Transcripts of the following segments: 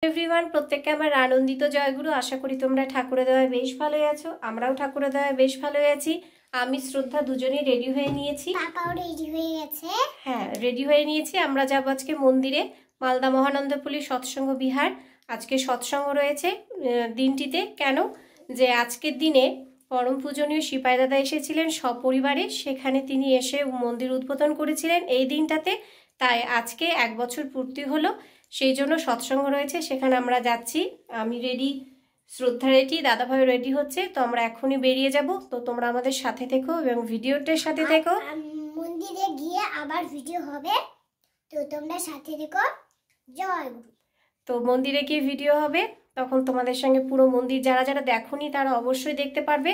Everyone, প্রত্যেককে আমার আনন্দিত জয়গুরু। আশা করি তোমরা ঠাকুরের দয়ায় বেশ ভালোই আছো। আমরাও ঠাকুরের দয়ায় বেশ ভালোই আছি। আমি শ্রদ্ধা দুজনেই রেডি হয়ে নিয়েছি। কাকাও রেডি হয়ে গেছে। হ্যাঁ, রেডি হয়ে নিয়েছি। আমরা যাব আজকে মন্দিরে, মালদা মহানন্দপুরী সৎসঙ্গ বিহার। আজকে সৎসঙ্গ রয়েছে দিনটিতে। কেন যে আজকের দিনে পরম পূজনীয় সিপাই দাদা এসেছিলেন সপরিবারে, সেখানে তিনি এসে মন্দির উদ্বোধন করেছিলেন এই দিনটাতে। তাই আজকে 1 বছর পূর্তি হলো, সেই জন্য সৎসঙ্গ রয়েছে, সেখানে আমরা যাচ্ছি। আমি রেডি, শ্রদ্ধা রেডি, দাদাভাই রেডি হচ্ছে। তো আমরা এখনই বেরিয়ে যাব। তো তোমরা আমাদের সাথে থেকো এবং ভিডিওটার সাথে থেকো। মন্দিরে গিয়ে আবার ভিডিও হবে, তো তোমরা সাথে থেকো। জয় গুরু। তো মন্দিরে গিয়ে ভিডিও হবে, তখন তোমাদের সঙ্গে পুরো মন্দির যারা যারা দেখোনি তারা অবশ্যই দেখতে পারবে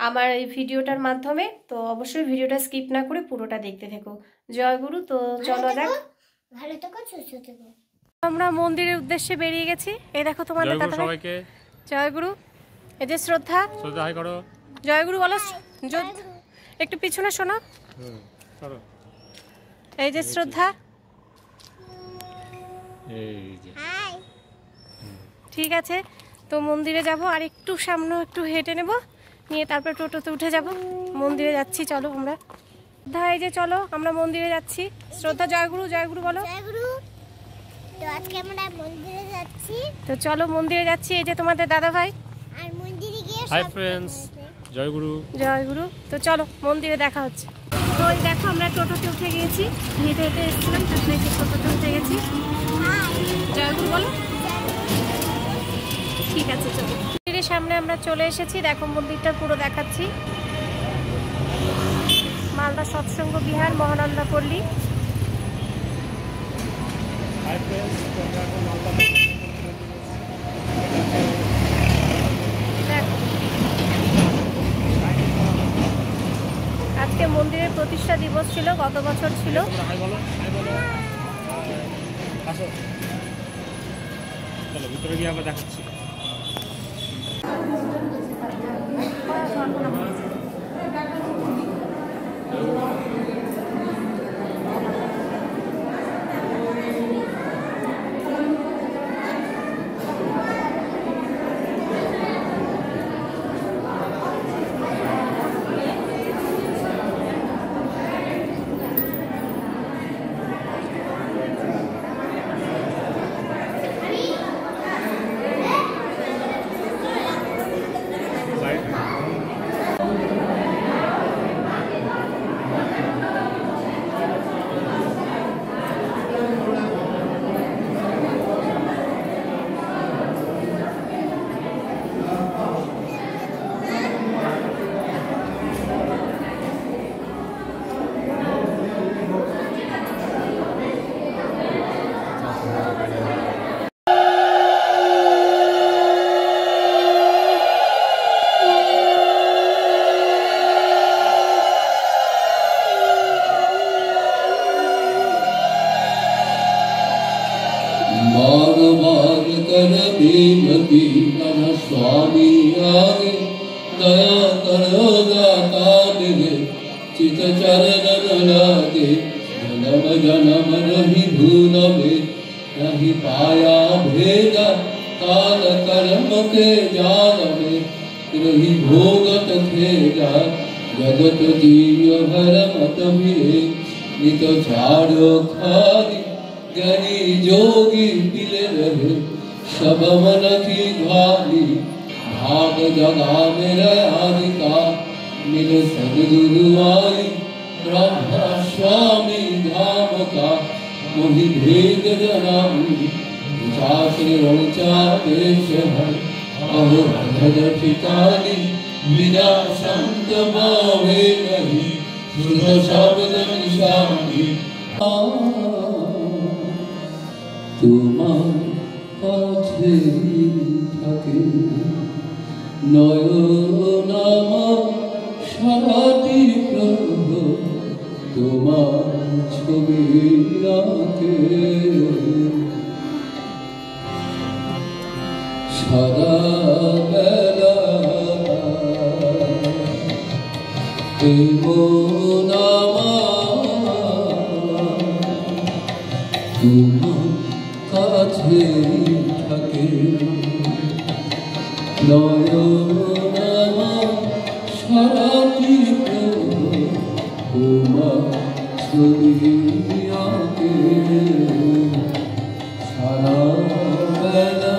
আমার এই ভিডিওটার মাধ্যমে। তো অবশ্যই ভিডিওটা স্কিপ না করে পুরোটা দেখতে থেকো। জয় গুরু। তো চলো যাক, ভালো থেকো, সুস্থ থেকো। আমরা মন্দিরের উদ্দেশ্যে বেরিয়ে গেছি। এই দেখো তোমাদের দাদা। সবাইকে জয় গুরু। এই যে শ্রদ্ধা, শ্রদ্ধা হাই করো। জয় গুরু বলো। একটু পিছনে শোনো। করো। এই যে শ্রদ্ধা, এই যে হাই। ঠিক আছে। তো মন্দিরে যাব, আর একটু সামনে একটু হেঁটে নেব, নিয়ে তারপর টোটোতে উঠে যাব। মন্দিরে যাচ্ছি, চলো আমরা। এই যে চলো, আমরা মন্দিরে যাচ্ছি। শ্রদ্ধা জয় গুরু, জয় গুরু বলো। জয় গুরু। তো আজকে আমরা মন্দিরে যাচ্ছি। তো চলো মন্দিরে যাচ্ছি। এই যে তোমাদের দাদা ভাই। আর মন্দিরে গিয়ে হাই ফ্রেন্ডস, জয় গুরু। জয় গুরু। তো চলো মন্দিরে দেখা হচ্ছে। তো ওই দেখো আমরা টোটোতে উঠে গিয়েছি, হেঁটে হেঁটে এসেছিলাম, তারপরে এই যে টোটোতে উঠে গেছি। জয় গুরু বলো। ঠিক আছে চলো। মন্দিরের সামনে আমরা চলে এসেছি। দেখো মন্দিরটা পুরো দেখাচ্ছি। মালদা সৎসঙ্গ বিহার, মহানন্দা পল্লী। হাই ফ্রেন্ডস, তোমরা এখন মালদা দেখো আজকে মন্দিরের প্রতিষ্ঠা দিবস ছিল, গত বছর ছিল। হাই বলো, হাই বলো। আসো, চলো ভিতরে গিয়ে আবার দেখাচ্ছি। बिनती मन स्वामी आगे दया करो दाता दिले चित चरण लागे जन्म जन्म नहीं भूलबे नहीं पाया भेदा काल कर्म के जाल में रही भोगत खेला जगत जीव हर मत भी नित झाड़ो खाली ज्ञानी जोगी मिले रहे सब मन की घाली भाग जगा मेरा आदिका मिल सदगुरु आई ब्रह्मा स्वामी धाम का मोहि भेद जनामी शास्त्र ऊंचा देश है अहो भज ठिकानी बिना संत भावे नहीं सुध शब्द निशानी तुम्हार কাছে থাকে নয়নাম সারাটি প্রভু তোমার ছবি রাখে সারা বেলা তোমার কাছে থাকে নয়ন আমার সারাটি তোমার ছবি আঁকে সারা বেলা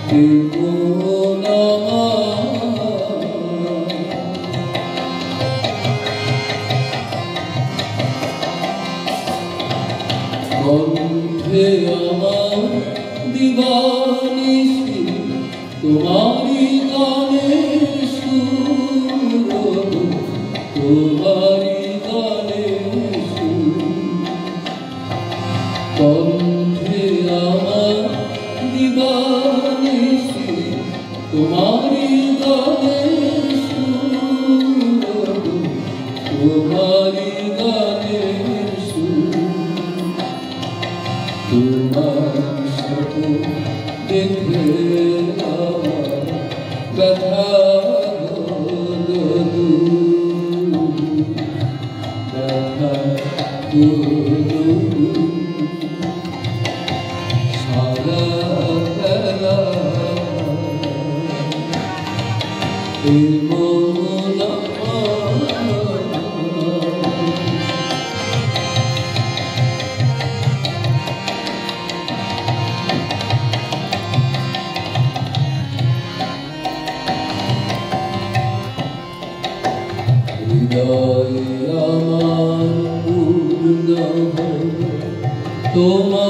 কেমন কণ্ঠে আমার দিবানিশি তোমারি গানের সুর তোমারি গানের সুর কণ্ঠে আমার দিবানিশি তোমারি গানের সুর তোমারি গানের সুর তোমার সাথে দেখে আমার ব্যথা হলো ব্যথা হলো সারা বেলা এই মন হৃদয় আমার পূর্ণ হল তোমার